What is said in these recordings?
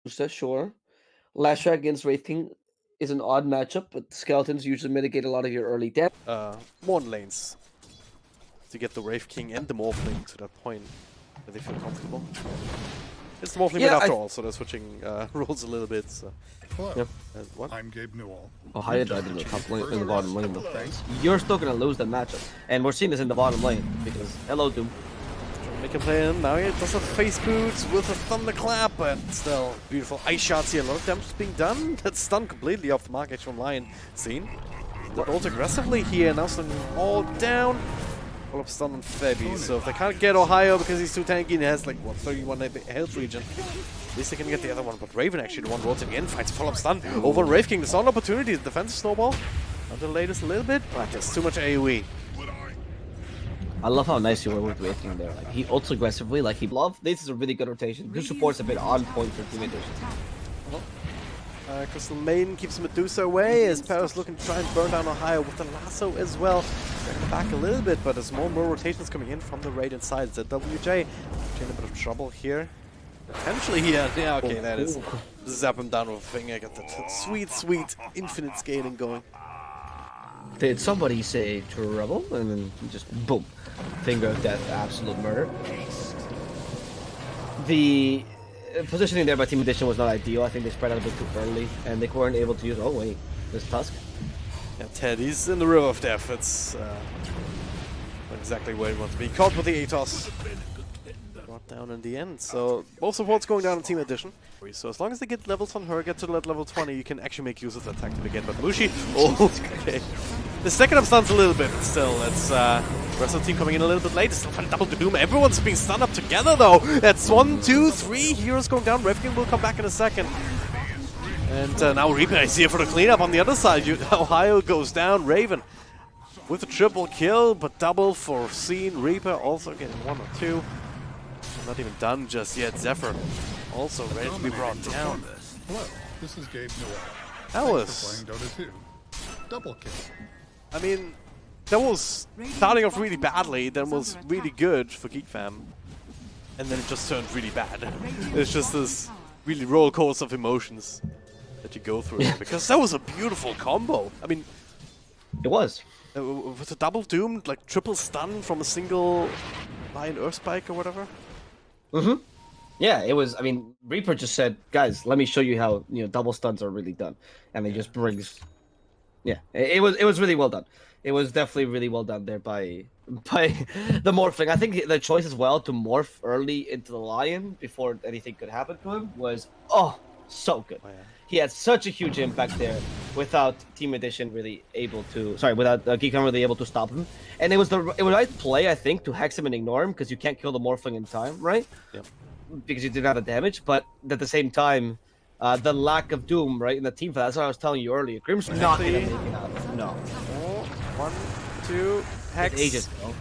Sure. Lasher against Wraith King is an odd matchup, but skeletons usually mitigate a lot of your early damage. Morn lanes to get the Wraith King and the Morphling to that point where they feel comfortable. It's the Morphling mid after all, so they're switching roles a little bit. So. Hello, Yep. what? I'm Gabe Newell. Ohio died in the top lane, in the bottom lane though. You're still gonna lose that matchup, and we're seeing this in the bottom lane because hello Doom. Make him play in. Now he does a face boots with a thunderclap, but still beautiful ice shots here. A lot of damage being done. That's stunned completely off the mark edge from Lion. Seen. But also aggressively here. Now stunning all down. All up stun on Febby. So if they can't get Ohio because he's too tanky and he has like what 31 health region, at least they can get the other one. But Raven actually the one rotating in, finds follow-up stun over Wraith King. There's an opportunity. The defensive snowball. Not the latest a little bit, but just too much AoE. I love how nice you were with Wraith King there. Like he ults aggressively, like he love. This is a really good rotation. His support's a bit on point for team addition. Crystal Maiden keeps Medusa away as Paris looking to try and burn down Ohio with the lasso as well. Dragging back a little bit, but there's more and more rotations coming in from the Radiant side. It's a WJ. In a bit of trouble here. Potentially here. Yeah, okay, that is. Zap him down with a finger. Got that sweet, sweet infinite scaling going. Did somebody say trouble? And then just boom. Finger of death, absolute murder. The positioning there by Team Edition was not ideal. I think they spread out a bit too early, and they weren't able to use. Oh wait, this Tusk. Yeah, Ted, he's in the River of Death. It's not exactly where he wants to be. Caught with the Atos. Brought down in the end. So both supports going down in Team Edition. So as long as they get levels on her, get to level 20, you can actually make use of that tactic again. But Mushi, oh, okay. The second up stuns a little bit, but still, it's rest of the team coming in a little bit late. Still find double doom. Everyone's being stunned up together though. That's 1, 2, 3 heroes going down. Revkin will come back in a second. And now Reaper is here for the cleanup on the other side. Ohio goes down. Raven with a triple kill, but double for Scene. Reaper also getting 1 or 2. Not even done just yet. Zephyr also ready to be brought down. Hello, this is Gabe Newell. That was Playing Dota 2. Double kill. I mean, that was starting off really badly, then was really good for Geek Fam, and then it just turned really bad. It's just this really roller coaster of emotions that you go through, because that was a beautiful combo. I mean, It was. with a double doom, like triple stun from a single Lion Earth Spike or whatever. Mm-hmm. Yeah, it was. I mean, Reaper just said, "Guys, let me show you how double stuns are really done," and he just brings. Yeah, it was really well done. It was definitely really well done there by the morphing. I think the choice as well to morph early into the Lion before anything could happen to him was so good. Oh, yeah. He had such a huge impact there without Team Edition really able to. Sorry, without Geekon really able to stop him. And it was the right play, I think, to hex him and ignore him because you can't kill the morphling in time, right? Yep. Because you didn't have the damage, but at the same time. The lack of Doom, right, in the team for that. That's what I was telling you earlier. Grim's not going to make it out. No. 1, 2, hex. It's ages ago.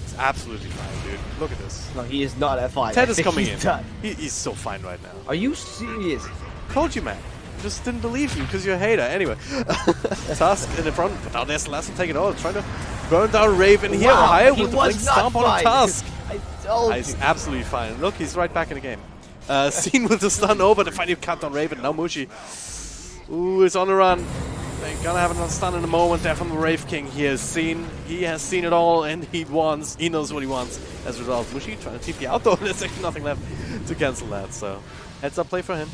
It's absolutely fine, dude. Look at this. No, he is not at 5. Ted is coming in. Done. He's so fine right now. Are you serious? Told you, man. Just didn't believe you because you're a hater. Anyway, Tusk in the front, but now there's Lasso taking over, trying to burn down Raven here. Wow, Ohio he with the blink was not stomp on fine. Tusk. I told He's you. absolutely fine. Look, he's right back in the game. Seen with the stun over, the final cut on Raven. Now Mushi. Ooh, it's on the run. They're gonna have another stun in a moment there from the Wraith King. He has seen it all, and he knows what he wants as a result. Mushi trying to TP out though, there's actually nothing left to cancel that, so heads up play for him.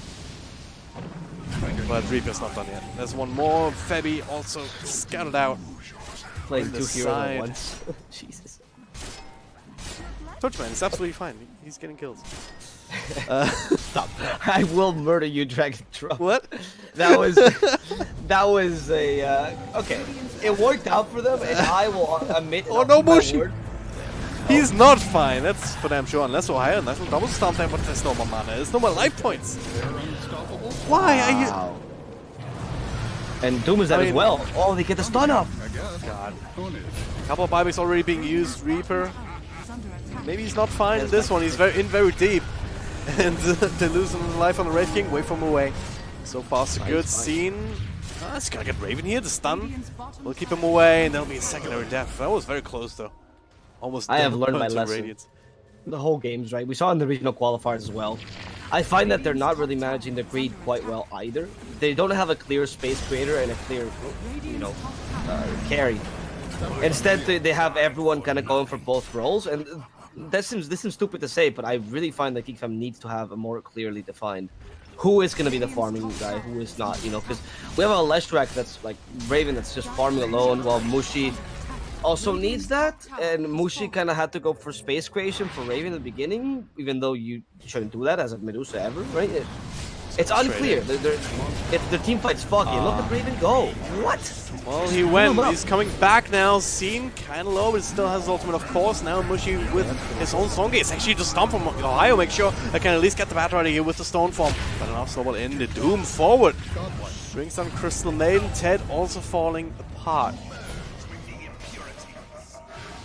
But Reaper's not done yet. There's one more. Febby also scouted out. Playing on the 2 heroes side. at once. Jesus. Touchman is absolutely fine. He's getting kills. Stop. I will murder you, Dragon Drop. What? That was a okay. It worked out for them, and I will admit. Oh no, my Mushi! word. He's not fine. That's for damn sure. Unless Ohio, nice little double stomp there, but there's no more mana. There's no more life points. They're unstoppable. Why are you? Wow. And Doom is that as well. Oh, they get the stun off. I guess. God. Ownage. A couple of buybacks already being used. Reaper. Maybe he's not fine in this one. He's very deep. And they're losing life on the Wraith King. Wait from away. So far, so good. Scene. He's gonna get Raven here. The stun. We'll keep him away, and that'll be a secondary death. That was very close, though. Almost. I have learned my to lesson. Radiance. The whole game's right. We saw in the regional qualifiers as well. I find that they're not really managing the greed quite well either. They don't have a clear space creator and a clear, you know, carry. Instead, they have everyone kind of going for both roles, and this seems stupid to say, but I really find that Geek Fam needs to have a more clearly defined who is going to be the farming guy, who is not, you know, because we have a Leshrac that's like Raven that's just farming alone, while Mushi also needs that, and Mushi kind of had to go for space creation for Raven in the beginning, even though you shouldn't do that as a Medusa ever, right? It's unclear. If the team fight's foggy, look at Raven go. What? Well, he went. He's coming back now. Seen kind of low, but still has his ultimate, of course. Now Mushi with his own Stone Gaze. Actually, just stomp from Ohio. Make sure I can at least get the bat ready here with the Stone Form. But enough snowball in the Doom forward. Brings down Crystal Maiden. Ted also falling apart.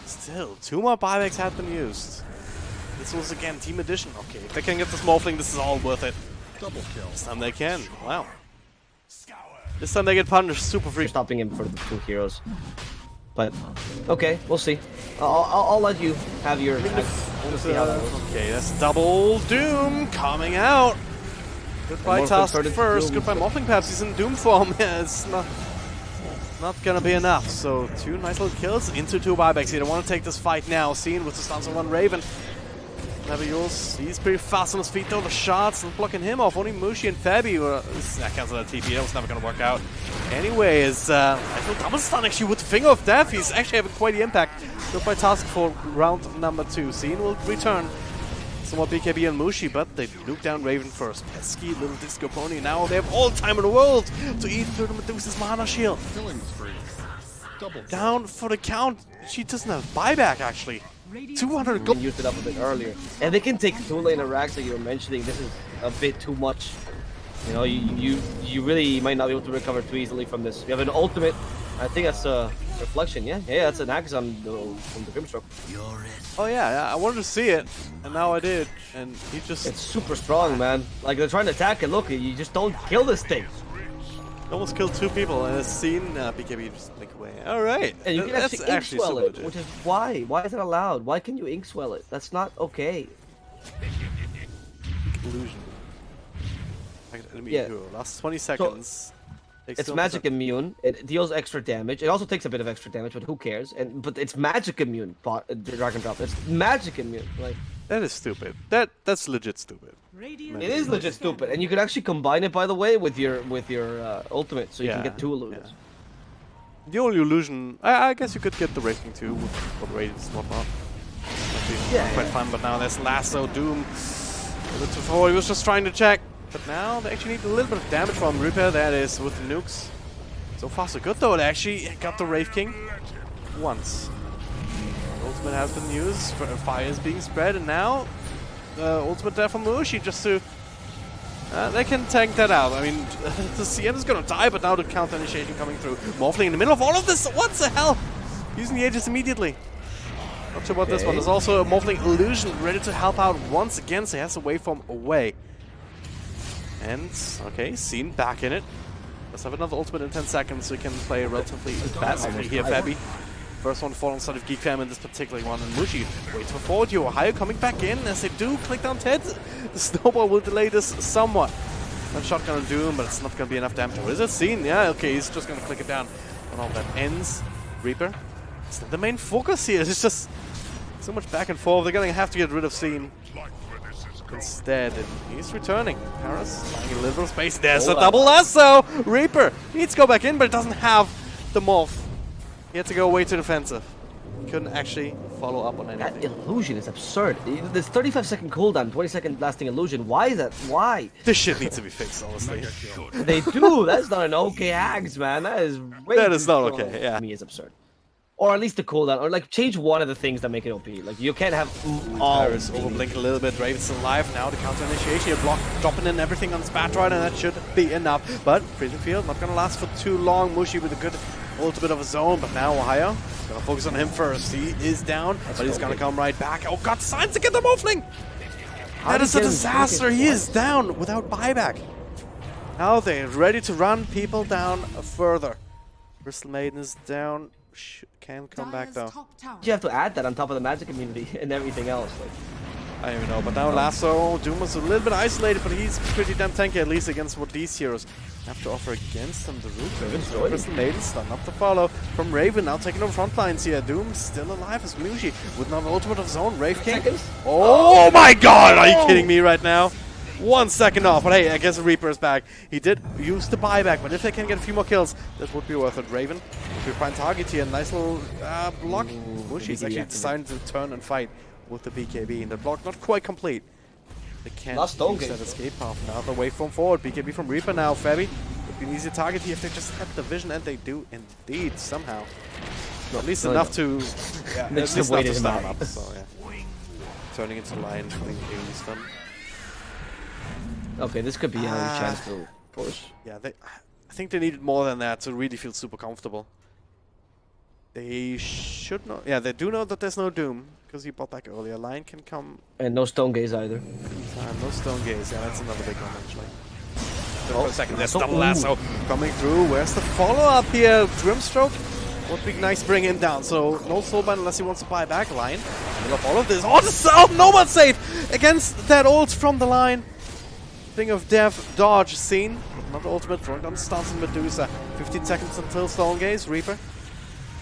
Still, 2 more buybacks have been used. This was again Team Edition. Okay, if they can get this Morphling, this is all worth it. Double kill. This time they can. Wow. This time they get punished super free. Stopping him for the 2 heroes. But, okay, we'll see. I'll let you have your... We'll see how that goes. Okay, that's double Doom coming out. Goodbye Task first. Goodbye Morphling perhaps. He's in Doom form. Yeah, it's not gonna be enough. So 2 nice little kills into 2 buybacks. They don't want to take this fight now. Seen with the stance on one Raven. Never yours. He's pretty fast on his feet though. The shots and blocking him off. Only Mushi and Fabi were. That cancelled that TP. That was never going to work out. Anyways, I feel double stun actually with the Finger of Death. He's actually having quite the impact. Goodbye Task for round number 2. Scene will return. Somewhat BKB and Mushi, but they nuke down Raven first. Pesky little Disco Pony. Now they have all the time in the world to eat through the Medusa's mana shield. Killing spree. Double kill. Down for the count. She doesn't have buyback actually. 200 gold. Used it up a bit earlier, and they can take 2-lane racks that you were mentioning. This is a bit too much. You know, you really might not be able to recover too easily from this. You have an ultimate. I think that's a reflection. Yeah, that's an axe on from the Grimstroke. Oh yeah, I wanted to see it, and now I did. And he just. It's super strong, man. Like they're trying to attack, and look, you just don't kill this thing. Almost killed 2 people, and it's seen BKB just make away. All right, and you can actually ink swell it, which is why. Why is it allowed? Why can you ink swell it? That's not okay. Illusion. Yeah. Last 20 seconds. So, it's magic immune. It deals extra damage. It also takes a bit of extra damage, but who cares? But it's magic immune. Dragon Drop. It's magic immune. Like that is stupid. That's legit stupid. It is legit stupid, and you could actually combine it, by the way, with your ultimate, so you can get 2 illusions. Yeah. The only illusion, I guess you could get the Wraithing too, with what radius and whatnot. Quite fun, but now there's Lasso, Doom. Before he was just trying to check, but now they actually need a little bit of damage from Reaper. That is with the nukes. So far so good though. They actually got the Wraith King once. Ultimate has been used. Fire is being spread, and now ultimate there from Mushi just to. They can tank that out. I mean, the CM is gonna die, but now the counter initiation coming through. Morphling in the middle of all of this. What the hell? Using the Aegis immediately. Not sure about this one. There's also a Morphling illusion ready to help out once again, so he has to waveform away. And, okay, Scene back in it. Let's have another ultimate in 10 seconds so he can play relatively fastly here, Fabi. First one to fall on side of Geek Fam in this particular one. And Mushi waits for forward. Ohio coming back in as they do click down Ted. The snowball will delay this somewhat. One shotgun on Doom, but it's not going to be enough damage. Or is it Scene? Yeah, okay, he's just going to click it down. And all that ends. Reaper. It's not the main focus here. It's just so much back and forth. They're going to have to get rid of Scene. Instead, he's returning. Paris finding a little bit of space. There's a double lasso! Reaper needs to go back in, but it doesn't have the morph. He had to go way too defensive. Couldn't actually follow up on anything. That illusion is absurd. There's 35-second cooldown, 20-second lasting illusion. Why is that? Why? This shit needs to be fixed, honestly. They do. That's not an okay axe, man. That is way That is not strong. okay, yeah. To me, it's absurd. Or at least the cooldown, or like change one of the things that make it OP. Like you can't have all. Paris overblink a little bit. Raven's alive now. The counter initiation block, dropping in everything on Spatroid, and that should be enough. But Prison Field not gonna last for too long. Mushi with a good ultimate of his own, but now Ohio gonna focus on him first. He is down, but he's gonna come right back. Oh god, signs to get the Morphling! That is a disaster. He is down without buyback. Now they're ready to run people down further. Crystal Maiden is down. Can come back though. You have to add that on top of the magic immunity and everything else. Like, I don't even know, but now Lasso, Doom was a little bit isolated, but he's pretty damn tanky, at least against what these heroes have to offer against him. The root, Crystal Maiden, stun up to follow from Raven, now taking over front lines here. Doom still alive as Mushi with an ultimate of his own. Wraith King. Oh my god, are you kidding me right now? 1 second off, but hey, I guess the Reaper is back. He did use the buyback, but if they can get a few more kills, that would be worth it. Raven, if you find target here, nice little block. Mushi's actually decided to turn and fight with the BKB, and the block not quite complete. They can't use that escape path now. The waveform forward. BKB from Reaper now. Fabi would be an easy target here if they just had the vision, and they do indeed somehow. No, at least enough to at least enough to start up. So yeah, turning into line, putting the stun. Okay, this could be another chance to push. Yeah, I think they needed more than that to really feel super comfortable. They should know. Yeah, they do know that there's no Doom because he bought back earlier. Line can come. And no Stone Gaze either. No Stone Gaze. Yeah, that's another big one actually. For a second, there's the Lasso coming through. Where's the follow-up here? Grimstroke would be nice to bring him down. So no soulbind unless he wants to buy back. Line. I love all of this. Oh, the no one's safe against that ult from the line. Thing of death dodge scene. Not ultimate, throwing down stance on Medusa. 15 seconds until Stone Gaze. Reaper.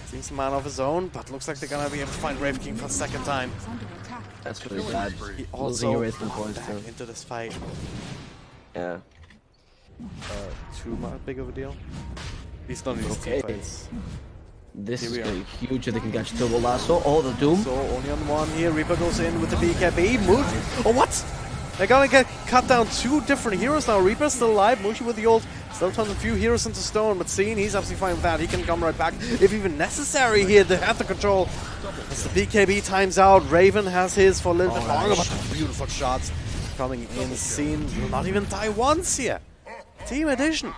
Seems a man of his own, but looks like they're gonna be able to find Wraith King for a second time. That's really bad. He also Wraith King points back into this fight. Yeah. Too big of a deal. He's not in these team fights. This is really huge if they can catch Turbo Lasso. Oh, the Doom. So only on one here. Reaper goes in with the BKB. Mushi. Oh, what? They're gonna get cut down 2 different heroes now. Reaper's still alive. Mushi with the ult. Still turns a few heroes into stone, but Scene, he's absolutely fine with that. He can come right back if even necessary here. They have the control. As the BKB times out, Raven has his for a little bit longer, but beautiful shots coming in. Scene will not even die once here. Team Edition.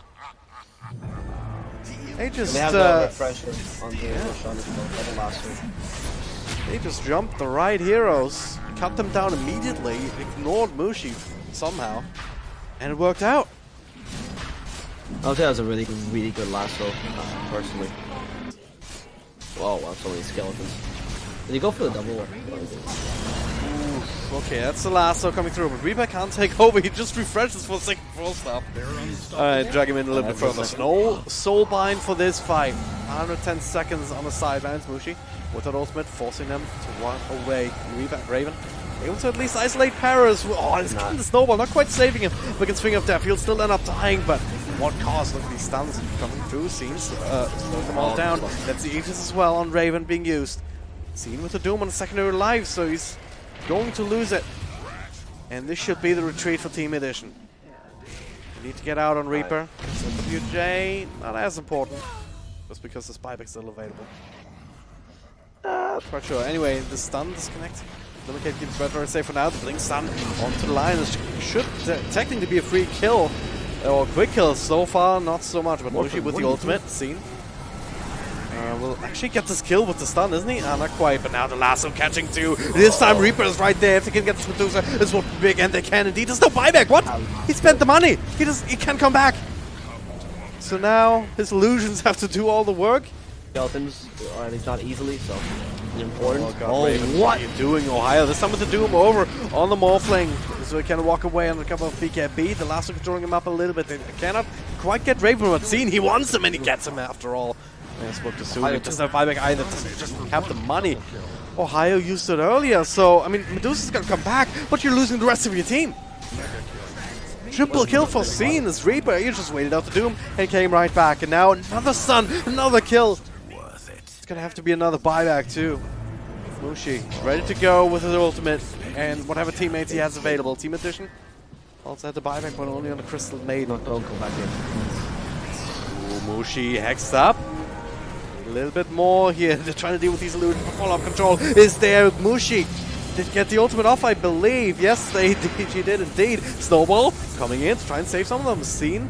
They just have the refresher on the last one. They just jumped the right heroes, cut them down immediately, ignored Mushi somehow, and it worked out. I would say that was a really good lasso, personally. Wow, so many skeletons. Did he go for the double one? Okay, that's the lasso coming through, but Reaper can't take over. He just refreshes for a second full stop. Alright, drag him in a little bit further. No soulbind for this fight. 110 seconds on the sidelines. Mushi with that ultimate, forcing them to run away. Raven able to at least isolate Paras. Oh, it's getting the snowball, not quite saving him against Finger of Death. He'll still end up dying, but what cost? Look at these stuns coming through. Seems slow them all down. That's the Aegis as well on Raven being used. Seen with the Doom on the secondary life, so he's going to lose it. And this should be the retreat for Team Edition. We need to get out on Reaper. So WJ, not as important. Just because the spyback's still available. Quite sure. Anyway, the stun disconnects. Delicate keeps Red very safe for now. The blink stun onto the line. This should technically be a free kill. Or quick kill so far, not so much. But Mushi with the ultimate, seen. Will actually get this kill with the stun, isn't he? Not quite, but now the lasso catching too. This time Reaper is right there. If they can get this Medusa, this will be big, and they can indeed. There's no buyback. What? He spent the money. He can't come back. So now his illusions have to do all the work. Skeletons, or at least not easily, so it's important. Oh, God, Raven, what are you doing, Ohio? This time with the Doom over on the Morphling. So he can walk away on a couple of BKB. The lasso controlling him up a little bit. They cannot quite get Raven, but Scene, he wants him, and he gets him after all. I spoke to Sue. He doesn't have buyback either. Doesn't just have the money. Ohio used it earlier, so I mean, Medusa's gonna come back, but you're losing the rest of your team. Triple kill for Scene as Reaper. You just waited out the Doom and came right back, and now another stun, another kill. It's gonna have to be another buyback too. Mushi ready to go with his ultimate and whatever teammates he has available. Team Edition also had the buyback, but only on the Crystal Maiden. Don't go back in. Ooh, Mushi hexed up. A little bit more here. They're trying to deal with these illusions, but follow-up control is there. Mushi did get the ultimate off, I believe. Yes, they did. She did indeed. Snowball coming in to try and save some of them. Scene.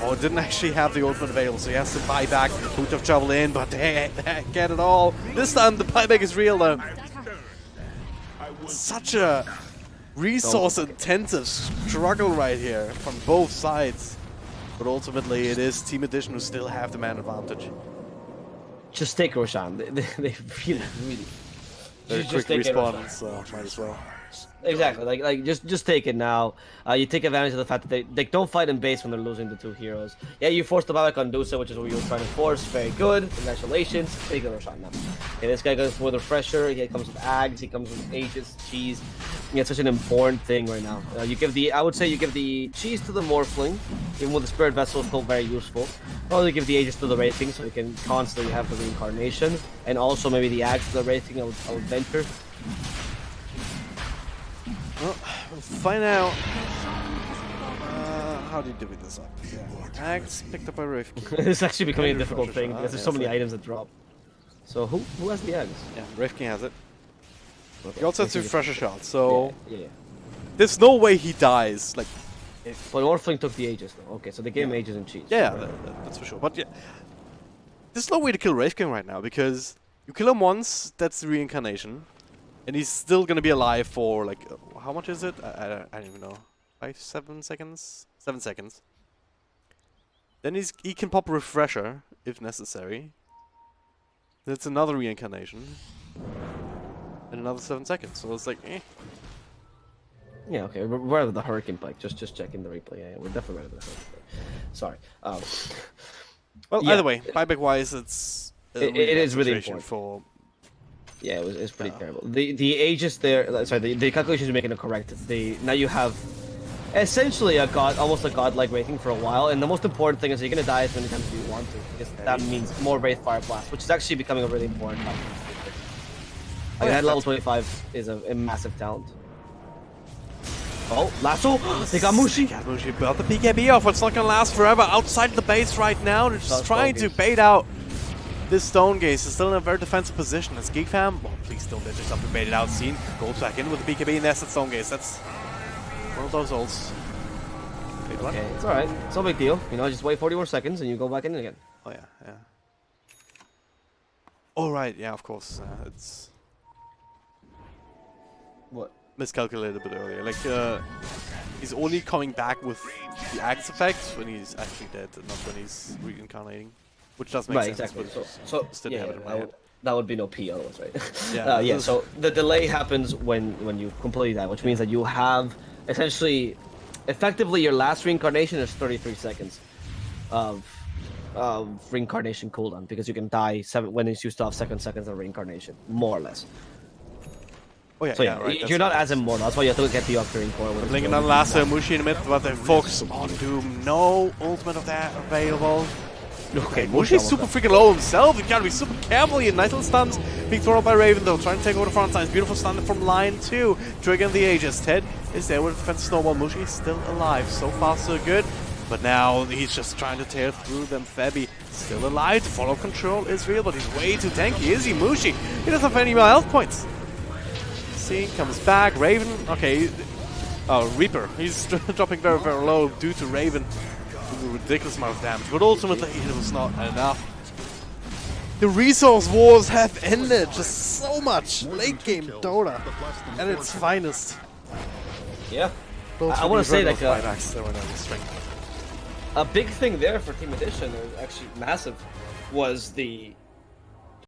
Oh, didn't actually have the ultimate available, so he has to buy back. Boot of Trouble in, but they get it all. This time the buyback is real though. Such a resource-intensive struggle right here from both sides. But ultimately it is Team Edition who still have the man advantage. Just take Roshan. They really. They're quick respawn, so might as well. Exactly. Like just take it now. You take advantage of the fact that they don't fight in base when they're losing the 2 heroes. Yeah, you forced the buyback on Dusa, which is what you were trying to force. Very good. Congratulations. Take another shot now. Okay, this guy goes with Refresher. He comes with Ags. He comes with Aegis, Cheese. Yeah, it's such an important thing right now. I would say you give the Cheese to the Morphling, even with the Spirit Vessel, is still very useful. Probably give the Aegis to the Wraithing, so we can constantly have the Reincarnation, and also maybe the Ags to the Wraithing. I would venture. Well, we'll find out. How do you divvy this up? Yeah. Ags picked up by Rift. It's actually becoming a difficult thing because there's so many items that drop. So who has the Ags? Yeah, Rifkin has it. Okay. He also has 2 Refresher shots, so yeah. there's no way he dies. Like, But Morphling took the Aegis though. Okay, so they gave him Aegis and Cheese. yeah, that's for sure. But yeah, there's no way to kill Rifkin right now because you kill him once, that's the reincarnation, and he's still gonna be alive for like how much is it? I don't even know. 7 seconds? 7 seconds. Then he can pop a Refresher if necessary. That's another reincarnation. And another 7 seconds. So it's like, eh. Yeah, okay. We're out of the Hurricane Pike. Just checking the replay. Yeah, we're definitely out of the Hurricane Pike. Sorry. Well, yeah. either way, buyback wise, it's it is really important for. Yeah, it's pretty terrible. The Aegis there. Sorry, the calculations you're making are correct. Now you have essentially almost a godlike rating for a while, and the most important thing is you're gonna die as many times as you want to, because that means more Wraith Fire Blast, which is actually becoming a really important factor. At level 25 is a massive talent. Oh, Lasso! They got Mushi! Mushi built the BKB off, it's not gonna last forever. Outside the base right now, they're just trying to bait out this Stone Gaze. Is still in a very defensive position as Geek fam. Well, please don't let yourself be baited out. Scene goes back in with the BKB and that's the Stone Gaze. That's one of those ults. Okay, it's alright. It's no big deal. You know, just wait 40 more seconds and you go back in again. Oh, yeah, yeah. Alright, yeah, of course. It's What? miscalculated a bit earlier. Like, he's only coming back with the Axe effect when he's actually dead and not when he's reincarnating. Which does make sense. Exactly. But So still yeah, have it in my head. that would be no P otherwise, right? Yeah. So the delay happens when you complete that, which means that you have essentially, effectively, your last reincarnation is 33 seconds of reincarnation cooldown, because you can die when it's used to have 7 seconds of reincarnation, more or less. Oh yeah, So yeah, right. you're not as immortal. That's why you have to get the Octarine Core. Blinking on Lasso, Mushi in a minute, but they focus on Doom. No ultimate of that available. Okay, Mushi's super freaking low himself. You gotta be super careful here. Nice little stuns being thrown up by Raven though, trying to take over the front lines. Beautiful stun from line 2. Triggering the Aegis. Ted is there with the defensive snowball. Mushi is still alive. So far, so good. But now he's just trying to tear through them. Fabi still alive. The follow control is real, but he's way too tanky. Is he, Mushi? He doesn't have any more health points. See, comes back. Raven. Okay. Oh, Reaper. He's dropping very, very low due to Raven. A ridiculous amount of damage, but ultimately it was not enough. The resource wars have ended. Just so much late game Dota at its finest. Yeah. I want to say like a big thing there for Team Edition, or actually massive, was the